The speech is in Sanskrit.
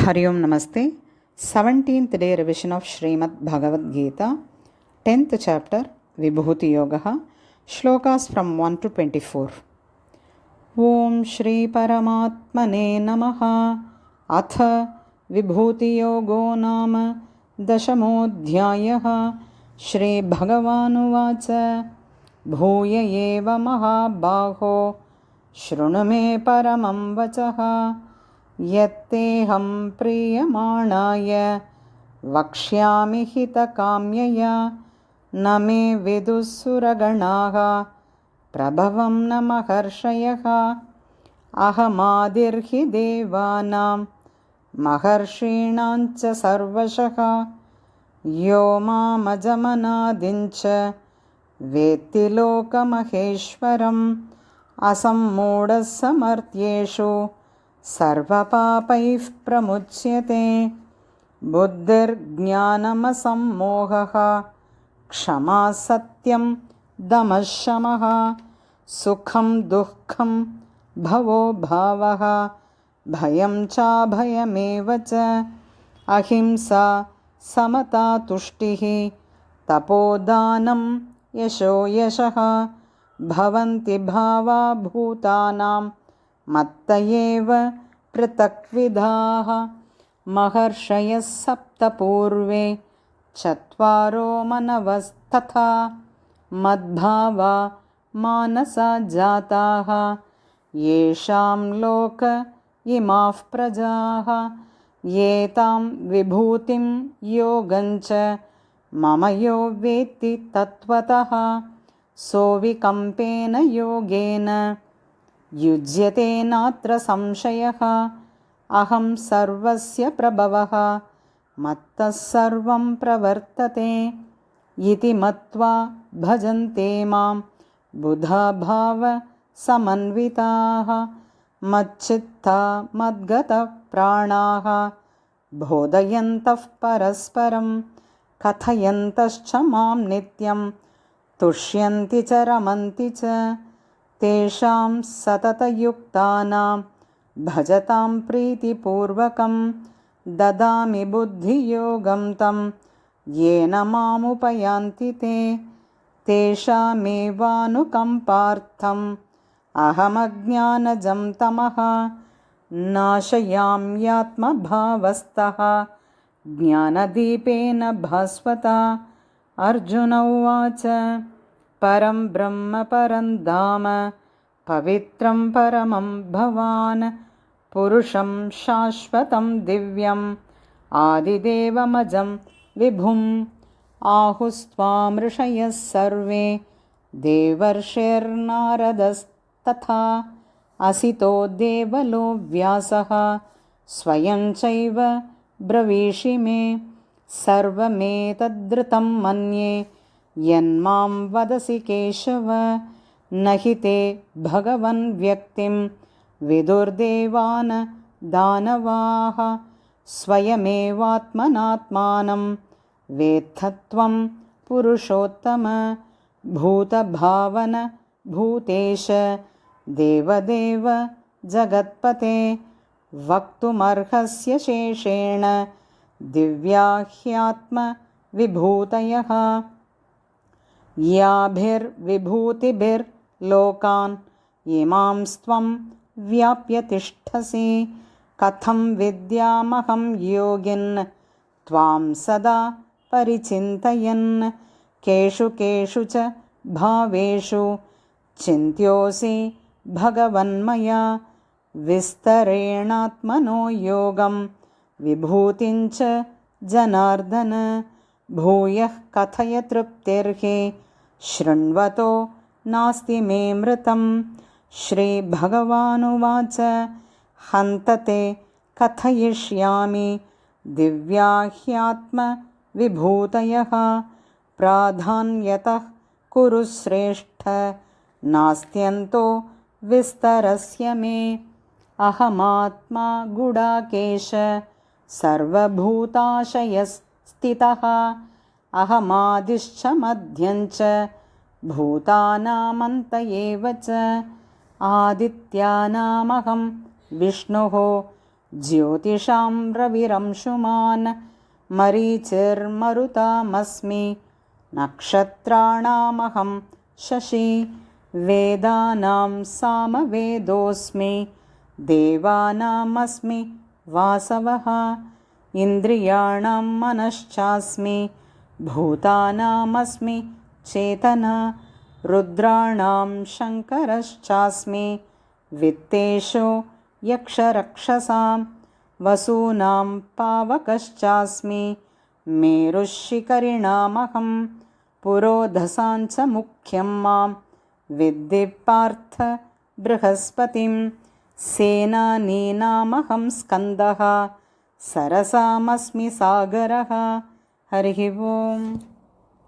Hari Om Namaste. 17th day revision of Srimad Bhagavad Gita, 10th chapter, Vibhuti Yogaha, shlokas from 1 to 24. Om Shri Paramatmane Namaha. Atha Vibhuti Yogo Nama Dashamodhyayaha. Shri Bhagavanuvacha Bhuya Eva Mahabhaho Shrunu me Paramam Vachaha यत्तेऽहं प्रीयमाणाय वक्ष्यामि हितकाम्यया न मे विदुः सुरगणाः प्रभवं न महर्षयः अहमादिर्हि देवानां महर्षीणां च सर्वशः यो मामजमनादिं च वेत्ति लोकमहेश्वरम् असम्मूढः समर्थ्येषु सर्वपापैः प्रमुच्यते बुद्धिर्ज्ञानमसम्मोहः क्षमा सत्यं दमः शमः सुखं दुःखं भवो भावः भयं चाभयमेव च अहिंसा समता तुष्टिः तपोदानं यशो यशः भवन्ति भावा भूतानां मत्त एव पृथक्विधाः महर्षयः सप्त पूर्वे चत्वारो मनवस्तथा मद्भावा मानसा जाताः येषां लोक इमाः प्रजाः एतां विभूतिं योगञ्च मम यो वेत्ति तत्त्वतः सोऽविकम्पेन योगेन युज्यते नात्र संशयः अहं सर्वस्य प्रभवः मत्तः सर्वं प्रवर्तते इति मत्वा भजन्ते मां बुधा भाव समन्विताः मच्चित्ता मद्गतः प्राणाः बोधयन्तः परस्परं कथयन्तश्च मां नित्यं तुष्यन्ति च रमन्ति च तेषां सततयुक्तानां भजतां प्रीतिपूर्वकं ददामि बुद्धियोगं तं येन मामुपयान्ति ते तेषामेवानुकम्पार्थम् अहमज्ञानजं तमः नाशयाम्यात्मभावस्थः ज्ञानदीपेन भास्वता अर्जुन उवाच परं ब्रह्म परं धाम पवित्रं परमं भवान् पुरुषं शाश्वतं दिव्यम् आदिदेवमजं विभुम् आहुस्त्वां ऋषयः सर्वे देवर्षिर्नारदस्तथा असितो देवलो व्यासः स्वयं चैव ब्रवीषि मे सर्वमेतद्धृतं मन्ये यन्मां वदसि केशव न हि ते भगवन् व्यक्तिं विदुर्देवान् दानवाः स्वयमेवात्मनात्मानं वेत्थत्वं पुरुषोत्तम भूतभावन भूतेश देवदेव जगत्पते वक्तुमर्हस्य शेषेण दिव्या ह्यात्मविभूतयः याभिर्विभूतिभिर्लोकान् इमांस्त्वं व्याप्य तिष्ठसि कथं विद्यामहं योगिन् त्वां सदा परिचिन्तयन् केषु केषु च भावेषु चिन्त्योऽसि भगवन्मया विस्तरेणात्मनो योगं विभूतिं च जनार्दन भूयः कथय तृप्तिर्हि शृण्वतो नास्ति मे मृतं श्रीभगवानुवाच हन्त ते कथयिष्यामि दिव्या ह्यात्मविभूतयः प्राधान्यतः कुरु श्रेष्ठ नास्त्यन्तो विस्तरस्य मे अहमात्मा गुडाकेश सर्वभूताशयस्थितः अहमादिश्च मध्यञ्च भूतानामन्त एव च आदित्यानामहं विष्णुः ज्योतिषां रविरंशुमान् मरीचिर्मरुतामस्मि नक्षत्राणामहं शशि वेदानां सामवेदोऽस्मि देवानामस्मि वासवः इन्द्रियाणां मनश्चास्मि भूतानामस्मि चेतना रुद्राणां शङ्करश्चास्मि वित्तेषु यक्षरक्षसां वसूनां पावकश्चास्मि मेरुशिखरिणामहं पुरोधसाञ्च मुख्यं मां विद्धि पार्थ बृहस्पतिं सेनानीनामहं स्कन्दः सरसामस्मि सागरः। हरिः ओम्।